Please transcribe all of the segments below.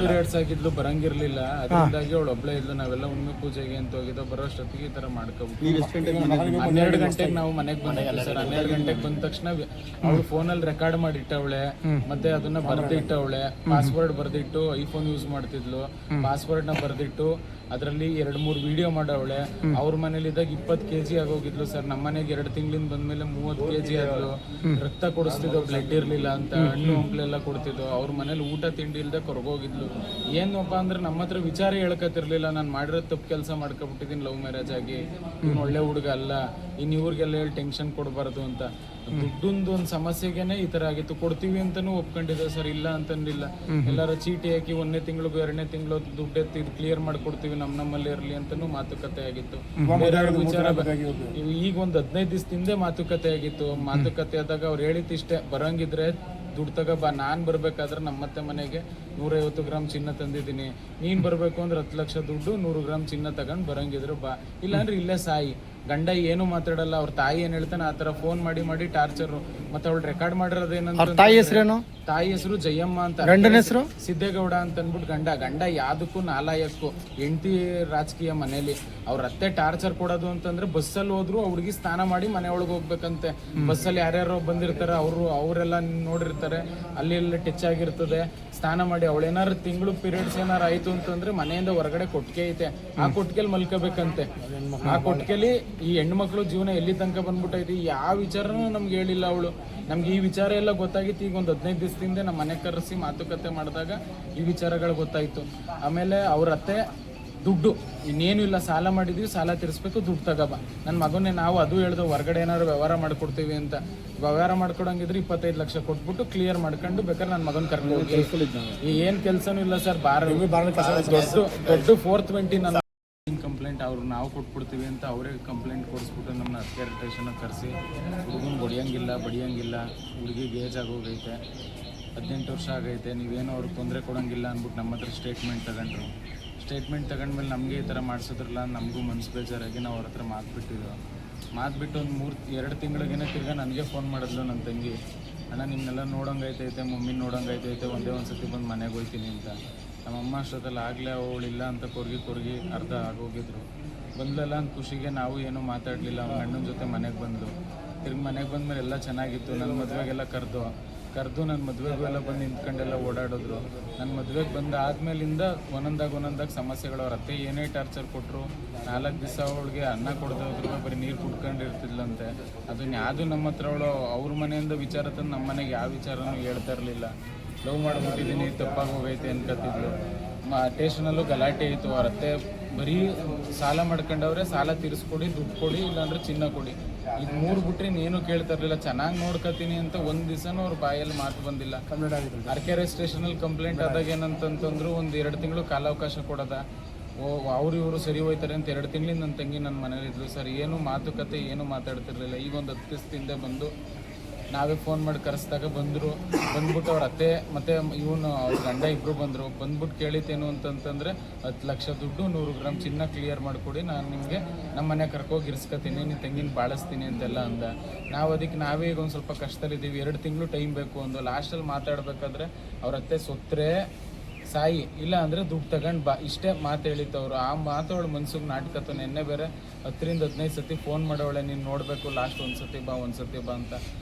Periods ಆಗಿದ್ಲು, ಬರಂಗಿರ್ಲಿಲ್ಲ. ಅದರಿಂದಾಗಿ ಅವಳು ಒಬ್ಳೆ ಇದ್ಲು. ನಾವೆಲ್ಲ ಉಣ್ಣೆ ಪೂಜೆಗೆ ಅಂತ ಹೋಗಿದ್ದೋ, ಬರೋಷ್ಟೊತ್ತಿಗೆ ಈ ತರ ಮಾಡ್ಕೊಬಿಟ್ಟು 12 ಗಂಟೆಗೆ ನಾವು ಮನೆಗೆ ಬಂದಿದ್ವಿ ಸರ್. 12 ಗಂಟೆಗೆ ಬಂದ ತಕ್ಷಣ ಅವಳು ಫೋನಲ್ಲಿ ರೆಕಾರ್ಡ್ ಮಾಡಿ ಇಟ್ಟವಳೆ, ಮತ್ತೆ ಅದನ್ನ ಬರ್ದಿಟ್ಟವಳೆ. ಪಾಸ್ವರ್ಡ್ ಬರ್ದಿಟ್ಟು ಐಫೋನ್ ಯೂಸ್ ಮಾಡ್ತಿದ್ಲು. ಪಾಸ್ವರ್ಡ್ ನ ಬರ್ದಿಟ್ಟು ಅದರಲ್ಲಿ 2-3 ವಿಡಿಯೋ ಮಾಡವಳೆ. ಅವ್ರ ಮನೇಲಿ ಇದ್ದಾಗ 20 kg ಆಗೋಗಿದ್ಲು ಸರ್. ನಮ್ಮ ಮನೆಗೆ 2 ತಿಂಗಳಿಂದ ಬಂದ್ಮೇಲೆ 30 kg ಆದ್ಲು. ರಕ್ತ ಕೊಡಿಸ್ತಿದ್ದೋ, ಬ್ಲಡ್ ಇರ್ಲಿಲ್ಲ ಅಂತ, ಹಣ್ಣು ಹಂಪ್ಲೆಲ್ಲ ಕೊಡ್ತಿದ್ದೋ. ಅವ್ರ ಮನೇಲಿ ಊಟ ತಿಂಡಿ ಇಲ್ದೆ ಕೊರಗೋಗಿದ್ಲು. ಏನಪ್ಪ ಅಂದ್ರೆ ನಮ್ಮ ಹತ್ರ ವಿಚಾರ ಹೇಳ್ಕತಿರ್ಲಿಲ್ಲ. ನಾನು ಮಾಡಿರೋ ತಪ್ಪು ಕೆಲಸ ಮಾಡ್ಕೊಬಿಟ್ಟಿದ್ದೀನಿ, ಲವ್ ಮ್ಯಾರೇಜ್ ಆಗಿ. ಇವ್ನು ಒಳ್ಳೆ ಹುಡುಗ ಅಲ್ಲ, ಇನ್ ಇವ್ರಿಗೆಲ್ಲ ಹೇಳಿ ಟೆನ್ಷನ್ ಕೊಡಬಾರ್ದು ಅಂತ. ದುಡ್ಡೊಂದು ಒಂದು ಸಮಸ್ಯೆಗೆನೆ ಈ ತರ ಆಗಿತ್ತು. ಕೊಡ್ತೀವಿ ಅಂತಾನು ಒಪ್ಕೊಂಡಿದ್ದೆ ಸರ್, ಇಲ್ಲ ಅಂತಂದಿಲ್ಲ. ಎಲ್ಲಾರ ಚೀಟಿ ಹಾಕಿ 1ನೇ ತಿಂಗಳಿಗೂ 2ನೇ ತಿಂಗಳು ದುಡ್ಡು ಎತ್ತಿ ಕ್ಲಿಯರ್ ಮಾಡ್ಕೊಡ್ತೀವಿ, ನಮ್ಮಲ್ಲಿ ಇರ್ಲಿ ಅಂತಾನು ಮಾತುಕತೆ ಆಗಿತ್ತು. ಬೇರೆ ವಿಚಾರ ಈಗ ಒಂದು 15 ದಿವಸದಿಂದ ಮಾತುಕತೆ ಆಗಿತ್ತು. ಮಾತುಕತೆ ಆದಾಗ ಅವ್ರು ಹೇಳಿತ್ತಿಷ್ಟೇ, ಬರಂಗಿದ್ರೆ ದುಡ್ಡು ತಗೋಬಾ. ನಾನ್ ಬರ್ಬೇಕಾದ್ರೆ ನಮ್ಮತ್ತೆ ಮನೆಗೆ 150 ಗ್ರಾಮ್ ಚಿನ್ನ ತಂದಿದ್ದೀನಿ, ನೀನ್ ಬರ್ಬೇಕು ಅಂದ್ರೆ 10 ಲಕ್ಷ ದುಡ್ಡು 100 ಗ್ರಾಮ್ ಚಿನ್ನ ತಗೊಂಡ್ ಬರಂಗಿದ್ರು ಬಾ, ಇಲ್ಲಾಂದ್ರೆ ಇಲ್ಲೇ ಸಾಯಿ. ಗಂಡ ಏನು ಮಾತಾಡಲ್ಲ. ಅವ್ರ ತಾಯಿ ಏನ್ ಹೇಳ್ತಾನೆ ಆತರ ಫೋನ್ ಮಾಡಿ ಟಾರ್ಚರ್. ಮತ್ತೆ ಅವಳು ರೆಕಾರ್ಡ್ ಮಾಡಿರೋದೇನಂತ, ತಾಯಿ ಹೆಸರು ಜಯಮ್ಮ ಅಂತ, ಗಂಡನ ಹೆಸರು ಸಿದ್ದೇಗೌಡ ಅಂತ ಅನ್ಬಿಟ್ಟು ಗಂಡ ಯಾವ್ದಕ್ಕೂ ನಾಲಾಯಕ್ಕೂ. ಹೆಂಡತಿ ರಾಜಕೀಯ ಮನೇಲಿ. ಅವ್ರ ಅತ್ತೆ ಟಾರ್ಚರ್ ಕೊಡೋದು ಅಂತಂದ್ರೆ ಬಸ್ಸಲ್ಲಿ ಹೋದ್ರು ಹುಡುಗಿ ಸ್ನಾನ ಮಾಡಿ ಮನೆ ಒಳಗೆ ಹೋಗ್ಬೇಕಂತೆ. ಬಸ್ಸಲ್ಲಿ ಯಾರ್ಯಾರೋ ಬಂದಿರ್ತಾರೆ, ಅವರೆಲ್ಲ ನೋಡಿರ್ತಾರೆ, ಅಲ್ಲಿ ಟಚ್ ಆಗಿರ್ತದೆ. ಸ್ನಾನ ಮಾಡಿ ಅವಳೇನಾರು ತಿಂಗಳು ಪೀರಿಯಡ್ಸ್ ಏನಾರು ಆಯ್ತು ಅಂತಂದ್ರೆ ಮನೆಯಿಂದ ಹೊರಗಡೆ ಕೊಟ್ಟಿಗೆ ಐತೆ, ಆ ಕೊಟ್ಟಿಗೆಲ್ ಮಲ್ಕೋಬೇಕಂತೆ. ಆ ಕೊಟ್ಟಿಗೆಲಿ ಈ ಹೆಣ್ಮಕ್ಳು ಜೀವನ ಎಲ್ಲಿ ತನಕ ಬಂದ್ಬಿಟ್ಟೈತಿ, ಯಾವ ವಿಚಾರನೂ ನಮ್ಗೆ ಹೇಳಿಲ್ಲ ಅವಳು. ನಮ್ಗೆ ಈ ವಿಚಾರ ಎಲ್ಲ ಗೊತ್ತಾಗಿತ್ತು ಈಗ ಒಂದು 15 ದಿವಸದಿಂದ ನಮ್ಮ ಮನೆ ಕರೆಸಿ ಮಾತುಕತೆ ಮಾಡಿದಾಗ ಈ ವಿಚಾರಗಳು ಗೊತ್ತಾಯ್ತು. ಆಮೇಲೆ ಅವ್ರ ಅತ್ತೆ ದುಡ್ಡು ಇನ್ನೇನು ಇಲ್ಲ, ಸಾಲ ಮಾಡಿದ್ವಿ, ಸಾಲ ತೀರಿಸ್ಬೇಕು, ದುಡ್ಡು ತಗೋಬ. ನನ್ನ ಮಗನೇ ನಾವು ಅದು ಹೇಳ್ದು ಹೊರಗಡೆ ಏನಾದ್ರು ವ್ಯವಹಾರ ಮಾಡ್ಕೊಡ್ತೀವಿ ಅಂತ. ವ್ಯವಹಾರ ಮಾಡ್ಕೊಡಂಗಿದ್ರೆ 25 ಲಕ್ಷ ಕೊಟ್ಬಿಟ್ಟು ಕ್ಲಿಯರ್ ಮಾಡ್ಕೊಂಡು ಬೇಕಾದ್ರೆ ನನ್ನ ಮಗನ ಕರ್ಕೊಂಡು ಹೋಗಿ. ಏನ್ ಕೆಲ್ಸನೂ ಇಲ್ಲ ಸರ್. ದೊಡ್ಡ 420 ನನ್ನ ಕಂಪ್ಲೇಂಟ್ ಅವ್ರು ನಾವು ಕೊಟ್ಬಿಡ್ತೀವಿ ಅಂತ ಅವರೇ ಕಂಪ್ಲೇಂಟ್ ಕೊಡಿಸ್ಬಿಟ್ಟು ನಮ್ಮನ್ನ ಅಧಿಕಾರಿ ಸ್ಟೇಷನ್ ಕರೆಸಿ, ಹುಡುಗನ ಬಡಿಯಂಗಿಲ್ಲ, ಹುಡುಗಿಗೆ ಏಜ್ ಆಗೋಗೈತೆ, 18 ವರ್ಷ ಆಗೈತೆ, ನೀವೇನೋ ಅವ್ರಿಗೆ ತೊಂದರೆ ಕೊಡೋಂಗಿಲ್ಲ ಅಂದ್ಬಿಟ್ಟು ನಮ್ಮ ಹತ್ರ ಸ್ಟೇಟ್ಮೆಂಟ್ ತಗೊಂಡ್ರು. ಸ್ಟೇಟ್ಮೆಂಟ್ ತಗೊಂಡ್ಮೇಲೆ ನಮಗೆ ಈ ಥರ ಮಾಡಿಸಿದ್ರಲ್ಲ, ನಮಗೂ ಮನ್ಸು ಬೇಜಾರಾಗಿ ನಾವು ಅವ್ರ ಹತ್ರ ಮಾತ್ಬಿಟ್ಟು ಒಂದು 2 ತಿಂಗಳಿಗೇನೆ ತಿರ್ಗಾ ನನಗೆ ಫೋನ್ ಮಾಡಿದ್ಲು ನನ್ನ ತಂಗಿ. ಅಣ್ಣ ನಿಮ್ಮನ್ನೆಲ್ಲ ನೋಡೋಂಗೈತೈತೆ, ಮಮ್ಮಿನ ನೋಡೋಂಗೈತೈತೆ, ಒಂದೇ ಸತಿ ಬಂದು ಮನೆಗೆ ಹೋಗ್ತೀನಿ ಅಂತ. ನಮ್ಮಮ್ಮ ಅಷ್ಟೊತ್ತಲ್ಲಿ ಆಗಲೇ ಅವಳಿಲ್ಲ ಅಂತ ಕೊರ್ಗಿ ಅರ್ಧ ಆಗೋಗಿದ್ರು. ಬಂದ್ಲಲ್ಲ ಅಂತ ಖುಷಿಗೆ ನಾವು ಏನೂ ಮಾತಾಡಲಿಲ್ಲ. ಅವ್ನ ಅಣ್ಣನ ಜೊತೆ ಮನೆಗೆ ಬಂದು ತಿರ್ಗಿ ಮನೆಗೆ ಬಂದಮೇಲೆ ಎಲ್ಲ ಚೆನ್ನಾಗಿತ್ತು. ನನ್ನ ಮದುವೆಗೆಲ್ಲ ಕರೆದು ನನ್ನ ಮದುವೆಗೂ ಎಲ್ಲ ಬಂದು ನಿಂತ್ಕೊಂಡೆಲ್ಲ ಓಡಾಡಿದ್ರು. ನನ್ನ ಮದುವೆಗೆ ಬಂದ ಆದಮೇಲಿಂದ ಒಂದೊಂದಾಗ ಸಮಸ್ಯೆಗಳು. ಅವ್ರ ಅತ್ತೆ ಏನೇ ಟಾರ್ಚರ್ ಕೊಟ್ಟರು, 4 ದಿವಸ ಅವಳಿಗೆ ಅನ್ನ ಕೊಡೋದ್ರು, ಬರೀ ನೀರು ಕುಡ್ಕೊಂಡಿರ್ತಿದ್ಲಂತೆ. ಅದನ್ನ ಯಾವುದು ನಮ್ಮ ಹತ್ರ ಅವಳು ಅವ್ರ ಮನೆಯಿಂದ ವಿಚಾರ ತಂದು ನಮ್ಮ ಮನೆಗೆ ಯಾವ ವಿಚಾರನೂ ಹೇಳ್ತಾ ಇರಲಿಲ್ಲ. ಲವ್ ಮಾಡ್ಬಿಟ್ಟಿದ್ದೀನಿ, ತಪ್ಪಾಗಿ ಹೋಗೈತೆ ಅನ್ಕೋತಿದ್ಲು. ಸ್ಟೇಷನಲ್ಲೂ ಗಲಾಟೆ ಇತ್ತು. ಅವ್ರ ಅತ್ತೆ ಬರೀ ಸಾಲ ಮಾಡ್ಕೊಂಡವ್ರೆ, ಸಾಲ ತೀರಿಸ್ಕೊಡಿ, ದುಡ್ಡು ಕೊಡಿ, ಇಲ್ಲಾಂದ್ರೆ ಚಿನ್ನ ಕೊಡಿ, ಇದು 3 ಬಿಟ್ರೆ ಇನ್ನೇನು ಕೇಳ್ತಾ ಇರಲಿಲ್ಲ. ಚೆನ್ನಾಗಿ ನೋಡ್ಕೊತೀನಿ ಅಂತ ಒಂದು ದಿವಸನೂ ಅವ್ರ ಬಾಯಲ್ಲಿ ಮಾತು ಬಂದಿಲ್ಲ. ಅರಕೆರೆ ಸ್ಟೇಷನಲ್ಲಿ ಕಂಪ್ಲೇಂಟ್ ಆದಾಗ ಏನಂತಂತಂದ್ರು, ಒಂದು 2 ತಿಂಗಳು ಕಾಲಾವಕಾಶ ಕೊಡೋದ, ಇವರು ಸರಿ ಹೋಯ್ತಾರೆ ಅಂತ 2 ತಿಂಗಳಿಂದ ನನ್ನ ತಂಗಿ ನನ್ನ ಮನೇಲಿ ಇದ್ಲು ಸರ್. ಏನು ಮಾತುಕತೆ ಏನು ಮಾತಾಡ್ತಿರ್ಲಿಲ್ಲ. ಈಗ ಒಂದು 10 ದಿವಸದಿಂದ ಬಂದು ನಾವೇ ಫೋನ್ ಮಾಡಿ ಕರೆಸಿದಾಗ ಬಂದ್ಬಿಟ್ಟು ಅವ್ರ ಅತ್ತೆ ಮತ್ತೆ ಇವನು ಅವ್ರ ಗಂಡ ಇಬ್ಬರು ಬಂದ್ಬಿಟ್ಟು ಕೇಳಿತೇನು ಅಂತಂತಂದ್ರೆ 10 ಲಕ್ಷ ದುಡ್ಡು 100 ಗ್ರಾಮ್ ಚಿನ್ನ ಕ್ಲಿಯರ್ ಮಾಡಿಕೊಡಿ, ನಾನು ನಿಮಗೆ ನಮ್ಮ ಮನೆ ಕರ್ಕೋಗಿ ಇರಿಸ್ಕೊತೀನಿ, ನೀನು ತೆಂಗಿನ ಬಾಳಿಸ್ತೀನಿ ಅಂತೆಲ್ಲ ಅಂದ. ಅದಕ್ಕೆ ನಾವೇ ಈಗ ಒಂದು ಸ್ವಲ್ಪ ಕಷ್ಟದಲ್ಲಿದ್ದೀವಿ, 2 ತಿಂಗಳು ಟೈಮ್ ಬೇಕು ಅಂದು. ಲಾಸ್ಟಲ್ಲಿ ಮಾತಾಡ್ಬೇಕಾದ್ರೆ ಅವ್ರ ಅತ್ತೆ ಸೊತ್ತರೆ ಸಾಯಿ, ಇಲ್ಲ ಅಂದರೆ ದುಡ್ಡು ತಗೊಂಡು ಬಾ, ಇಷ್ಟೇ ಮಾತು ಹೇಳಿತ್ತವ್ರು. ಆ ಮಾತು ಅವಳು ಮನ್ಸಿಗೆ ನಾಟಕತ್ತು. ನೆನ್ನೆ ಬೇರೆ 10-15 ಸತಿ ಫೋನ್ ಮಾಡೋಳೆ, ನೀನು ನೋಡಬೇಕು, ಲಾಸ್ಟ್ ಒಂದು ಸತಿ ಬಾ ಅಂತ.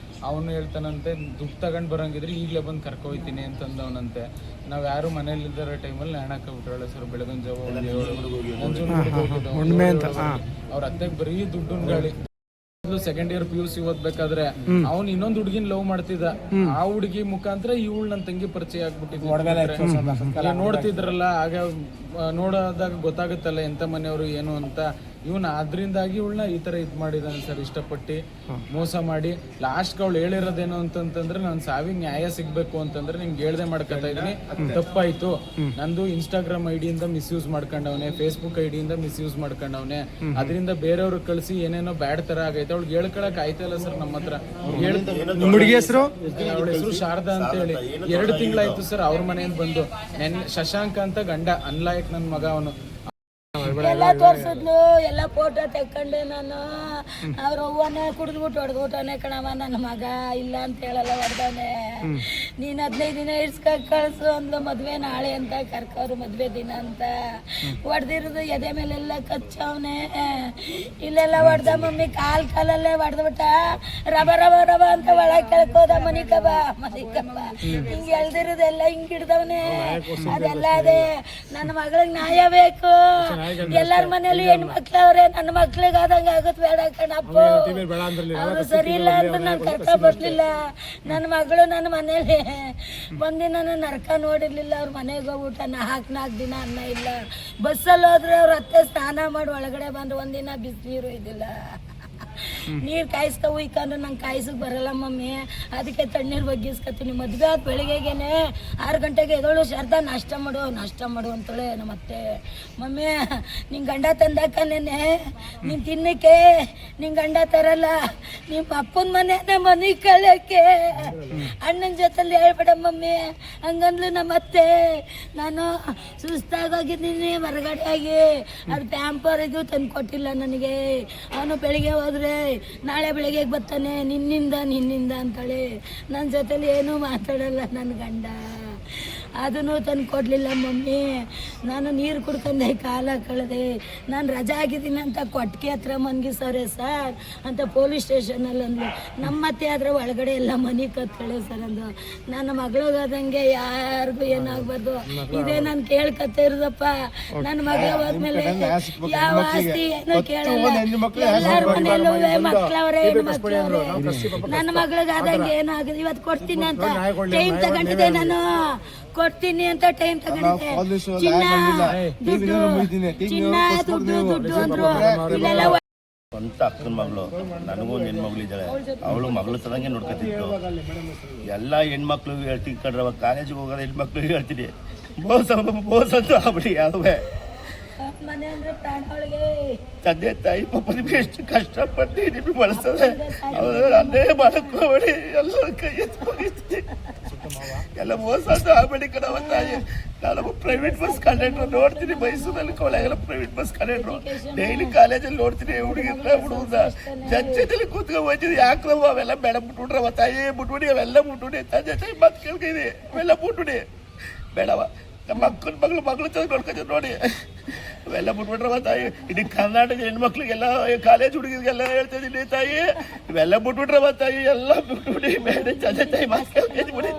ಅವನು ಹೇಳ್ತಾನಂತೆ, ದುಡ್ಡು ತಗೊಂಡು ಬರೋಂಗಿದ್ರೆ ಈಗಲೇ ಬಂದು ಕರ್ಕೊಯ್ತೀನಿ ಅಂತಂದವನಂತೆ. ನಾವು ಯಾರು ಮನೇಲಿದ್ದರ ಟೈಮಲ್ಲಿ ನ್ಯಾಣಕ್ಕೆ ಬಿಟ್ರಳೆ ಸರ್. ಬೆಳಗಿನ ಜಾವ ಅವ್ರ ಅತ್ತೆಗೆ ಬರೀ ದುಡ್ಡು ಗಾಳಿ. ಸೆಕೆಂಡ್ ಇಯರ್ PUC ಓದ್ಬೇಕಾದ್ರೆ ಅವ್ನು ಇನ್ನೊಂದು ಹುಡುಗಿನ ಲವ್ ಮಾಡ್ತಿದ್ದ. ಆ ಹುಡುಗಿ ಮುಖಾಂತರ ಇವಳು ನನ್ನ ತಂಗಿ ಪರಿಚಯ ಆಗ್ಬಿಟ್ಟಿದ್ದ. ನೋಡ್ತಿದ್ರಲ್ಲ, ಆಗ ನೋಡೋದಾಗ ಗೊತ್ತಾಗುತ್ತಲ್ಲ ಎಂತ ಮನೆಯವರು ಏನು ಅಂತ. ಇವನು ಅದರಿಂದಾಗಿ ಇವಳನ್ನ ಈ ತರ ಇದ್ ಮಾಡಿದಾನೆ ಸರ್, ಇಷ್ಟಪಟ್ಟು ಮೋಸ ಮಾಡಿ. ಲಾಸ್ಟ್ ಅವಳು ಹೇಳಿರೋದೇನು ಅಂತಂತಂದ್ರೆ, ನಾನು ಸಾವಿಗೆ ನ್ಯಾಯ ಸಿಗ್ಬೇಕು ಅಂತಂದ್ರೆ ನಿಮ್ಗೆ ಹೇಳ್ದೆ ಮಾಡ್ಕೊತಾ ಇದೀನಿ, ತಪ್ಪಾಯ್ತು, ನಂದು ಇನ್ಸ್ಟಾಗ್ರಾಮ್ ಐಡಿಯಿಂದ ಮಿಸ್ಯೂಸ್ ಮಾಡ್ಕೊಂಡವನೆ, ಫೇಸ್ಬುಕ್ ಐಡಿಯಿಂದ ಮಿಸ್ಯೂಸ್ ಮಾಡ್ಕೊಂಡವನೆ, ಅದರಿಂದ ಬೇರೆಯವ್ರಿಗೆ ಕಳಿಸಿ ಏನೇನೋ ಬ್ಯಾಡ್ ತರ ಆಗೈತೆ. ಅವ್ಳಿಗೆ ಹೇಳ್ಕೊಳಕ್ ಆಯ್ತಲ್ಲ ಸರ್ ನಮ್ಮ ಹತ್ರ. ಹುಡುಗಿ ಹೆಸರು ಅವಳ ಹೆಸರು ಶಾರದಾ ಅಂತ ಹೇಳಿ. 2 ತಿಂಗಳಾಯ್ತು ಸರ್ ಅವ್ರ ಮನೆಯಿಂದ ಬಂದು. ಶಶಾಂಕ್ ಅಂತ ಗಂಡ, ಅನ್ಲಾಯಕ್ ನನ್ ಮಗ ಅವನು. ಎಲ್ಲ ತೋರ್ಸಿದ್ಲು, ಎಲ್ಲ ಫೋಟೋ ತೆಕ್ಕೊಂಡೆ ನಾನು. ಅವ್ರ ಅವ್ವನೇ ಕುಡಿದ್ಬಿಟ್ಟು ಹೊಡೆದ್ಬಿಟ್ಟವನೆ ಕಣವ ನನ್ನ ಮಗ, ಇಲ್ಲ ಅಂತ ಹೇಳಲ್ಲ ಹೊಡೆದವನೆ. ನೀನು 15 ದಿನ ಇಡ್ಸ್ಕೊಂಡು ಕಳಿಸು ಅಂದ್ಲು, ಮದುವೆ ನಾಳೆ ಅಂತ ಕರ್ಕವ್ರು, ಮದುವೆ ದಿನ ಅಂತ. ಹೊಡೆದಿರೋದು ಎದೆ ಮೇಲೆಲ್ಲ ಕಚ್ಚವನೆ, ಇಲ್ಲೆಲ್ಲ ಹೊಡೆದ ಮಮ್ಮಿ, ಕಾಲಲ್ಲೇ ಹೊಡೆದ್ಬಿಟ್ಟ. ರಬ ರಬ ರಬ ಅಂತ ಒಳಗೆ ಕೆಳ್ಕೋದ, ಮನಿಕಬ ಹಿಂಗೆ ಎಳ್ದಿರೋದೆಲ್ಲ ಹಿಂಗೆ ಹಿಡ್ದವನೆ. ಅದೆಲ್ಲ ಅದೇ ನನ್ನ ಮಗಳಿಗೆ ನ್ಯಾಯ ಬೇಕು. ಎಲ್ಲರ ಮನೇಲಿ ಹೆಣ್ಮಕ್ಳವ್ರೆ, ನನ್ನ ಮಕ್ಳಿಗೆ ಆದಂಗೆ ಆಗುತ್ತೆ ಬೇಡ ಕಣಪ್ಪ. ಅವರು ಸರಿ ಇಲ್ಲ ಅಂತ ನಾನು ಕರ್ಕ ಬರ್ಲಿಲ್ಲ. ನನ್ನ ಮಗಳು ನನ್ನ ಮನೇಲಿ ಬಂದು ನಾನು ನರಕ ನೋಡಿರ್ಲಿಲ್ಲ. ಅವ್ರ ಮನೆಗೆ ಹೋಗ್ಬಿಟ್ಟ 4 ದಿನ ಅನ್ನ ಇಲ್ಲ. ಬಸ್ಸಲ್ಲಿ ಹೋದ್ರೆ ಅವ್ರ ಅತ್ತೆ ಸ್ನಾನ ಮಾಡಿ ಒಳಗಡೆ ಬಂದು ಒಂದಿನ ಬಿಸಿನೀರು ಇದಿಲ್ಲ. ನೀರು ಕಾಯಿಸ್ಕೊ ಉಯ್ಕೊಂಡು ನಂಗೆ ಕಾಯಿಸಕ್ಕೆ ಬರಲ್ಲ ಮಮ್ಮಿ, ಅದಕ್ಕೆ ತಣ್ಣೀರು ಬಗ್ಗಿಸ್ಕೊತೀನಿ. ಮದುವೆ ಆದ ಬೆಳಿಗ್ಗೆಗೇನೆ 6 ಗಂಟೆಗೆ ಎದೋಳು, ಶಾರದಾ ನಾಷ್ಟ ಮಾಡು ಅಂತೇಳೆ ನಮ್ಮತ್ತೆ. ಮಮ್ಮಿ ನಿನ್ನ ಗಂಡ ತಂದಾಕನೇನೆ, ನೀನು ತಿನ್ನಕ್ಕೆ ನಿನ್ನ ಗಂಡ ತರಲ್ಲ, ನಿಮ್ಮ ಅಪ್ಪನ ಮನೆ ಕಳೆಯೋಕ್ಕೆ ಅಣ್ಣನ ಜೊತೆಲಿ ಹೇಳ್ಬೇಡ ಮಮ್ಮಿ ಹಂಗಂದ್ಲು ನಮ್ಮತ್ತೆ. ನಾನು ಸುಸ್ತಾಗೋಗಿದ್ದೀನಿ ಹೊರಗಡೆ ಆಗಿ, ಅದು ಪ್ಯಾಂಪರಿಗೂ ತಂದು ಕೊಟ್ಟಿಲ್ಲ ನನಗೆ. ಅವನು ಬೆಳಿಗ್ಗೆ ಹೋದ್ರೆ ನಾಳೆ ಬೆಳಿಗ್ಗೆ ಬರ್ತಾನೆ, ನಿನ್ನಿಂದ ಅಂತಾಳೆ. ನನ್ನ ಜೊತೆಲಿ ಏನೂ ಮಾತಾಡಲ್ಲ ನನ್ನ ಗಂಡ. ಅದನ್ನು ತಂದು ಕೊಡಲಿಲ್ಲ ಮಮ್ಮಿ. ನಾನು ನೀರು ಕುಡ್ಕೊಂಡೆ ಕಾಲ ಕಳೆದೆ. ನಾನು ರಜಾ ಆಗಿದ್ದೀನಿ ಅಂತ ಕೊಟ್ಟಿಗೆ ಹತ್ರ ಮನ್ಗಿಸವ್ರೆ ಸರ್ ಅಂತ ಪೊಲೀಸ್ ಸ್ಟೇಷನಲ್ಲಿ ಅಂದ್ಲು. ನಮ್ಮತ್ತೆ ಆದರೆ ಒಳಗಡೆ ಎಲ್ಲ ಮನೆ ಕತ್ತಳೆ ಸರ್ ಅಂದು. ನನ್ನ ಮಗಳಿಗಾದಂಗೆ ಯಾರಿಗೂ ಏನಾಗಬಾರ್ದು, ಇದೇ ನಾನು ಕೇಳ್ಕತ್ತ ಇರೋದಪ್ಪ. ನನ್ನ ಮಗಳು ಹೋದ್ಮೇಲೆ ಯಾವ ಆಸ್ತಿ ಏನೋ ಕೇಳಲ್ಲ, ಎಲ್ಲರ ಮನೆಯಲ್ಲೂ ಮಕ್ಕಳವ್ರೆ, ಹೆಣ್ಮಕ್ಳವ್ರೆ. ನನ್ನ ಮಗಳಿಗಾದಂಗೆ ಏನಾಗಿದೆ, ಇವತ್ತು ಕೊಡ್ತೀನಿ ಅಂತ ಟೈಮ್ ತಗೊಂಡಿದ್ದೆ, ನಾನು ಕೊಡ್ತೀನಿ ಅಂತ ಟೈಮ್ ತಗೊಂಡಿದ್ದೆ. ದುಡ್ಡು ಅಂದ್ರು. ಇಲ್ಲೆಲ್ಲ ಸ್ವಂತ ಅಕ್ಕನ ಮಗಳು, ನನಗೂ ಹೆಣ್ಮಗಳಿದ್ದಾಳೆ, ಅವಳು ಮಗಳು ತರಂಗೆ ನೋಡ್ಕೊತಿತ್ತು. ಎಲ್ಲ ಹೆಣ್ಮಕ್ಳಿಗೂ ಹೇಳ್ತೀನಿ ಕಣ್ರವ, ಕಾಲೇಜಿಗೆ ಹೋಗೋದು ಹೆಣ್ಮಕ್ಳಿಗೆ ಹೇಳ್ತೀನಿ, ಮೋಸ ಅಂತ ಆಗ್ಬಿಡಿ. ಯಾವೇ ಮನೆ ಅಂದ್ರೆ ಪ್ರಾಣಗಳಿಗೆ ತಂದೆ ತಾಯಿ ಪಾಪ ನಿಮ್ಗೆ ಎಷ್ಟು ಕಷ್ಟಪಟ್ಟು ನಿಮ್ಗೆ ಬಳಸ್ತದೆ, ಅದೇ ಮಾಡ್ಕೋಬೇಡಿ. ಎಲ್ಲ ಕೈ ಎತ್ತಿ ಎಲ್ಲ ಮೋಸ ಅಂತ ಆಗ್ಬೇಡಿ ಕಣವ ತಾಯಿ. ನಾನು ಪ್ರೈವೇಟ್ ಬಸ್ ಕಂಡಕ್ಟರ್ ನೋಡ್ತೀನಿ, ಮೈಸೂರಲ್ಲಿ ಕೊಳೆಗೆಲ್ಲ ಪ್ರೈವೇಟ್ ಬಸ್ ಕಂಡಕ್ಟರ್. ಡೈಲಿ ಕಾಲೇಜಲ್ಲಿ ನೋಡ್ತೀನಿ ಹುಡುಗ ಜಜ್ಜದಲ್ಲಿ ಕೂತ್ಕೊಂಡು ಹೋಗ್ತೀನಿ. ಯಾಕ್ರವ ಅವೆಲ್ಲ ಬೇಡ ಬಿಟ್ಬಿಟ್ರವ ತಾಯಿ, ಬಿಟ್ಬಿಡಿ ಅವೆಲ್ಲ ಬಿಟ್ಬಿಡಿ. ತಂದೆ ತಾಯಿ ಮಾತು ಕೇಳ್ತೀನಿ, ಅವೆಲ್ಲ ಬಿಟ್ಬಿಡಿ ಬೇಡವ. ನಮ್ಮ ಅಕ್ಕನ ಮಗಳು ತಂದು ನೋಡ್ಕೊತೀವಿ ನೋಡಿ, ಅವೆಲ್ಲ ಬಿಟ್ಬಿಟ್ರವ ತಾಯಿ. ಇಡೀ ಕರ್ನಾಟಕ ಹೆಣ್ಮಕ್ಳಿಗೆಲ್ಲ ಕಾಲೇಜ್ ಹುಡುಗಿಗೆಲ್ಲ ಹೇಳ್ತಾ ಇದ್ದೀನಿ ತಾಯಿ, ಇವೆಲ್ಲ ಬಿಟ್ಬಿಟ್ರವ ತಾಯಿ, ಎಲ್ಲ ಬಿಟ್ಬಿಡಿ ಬೇಡ. ತಂದೆ ತಾಯಿ ಮಾತು ಕೇಳ್ತೀನಿ ಬಿಡಿ.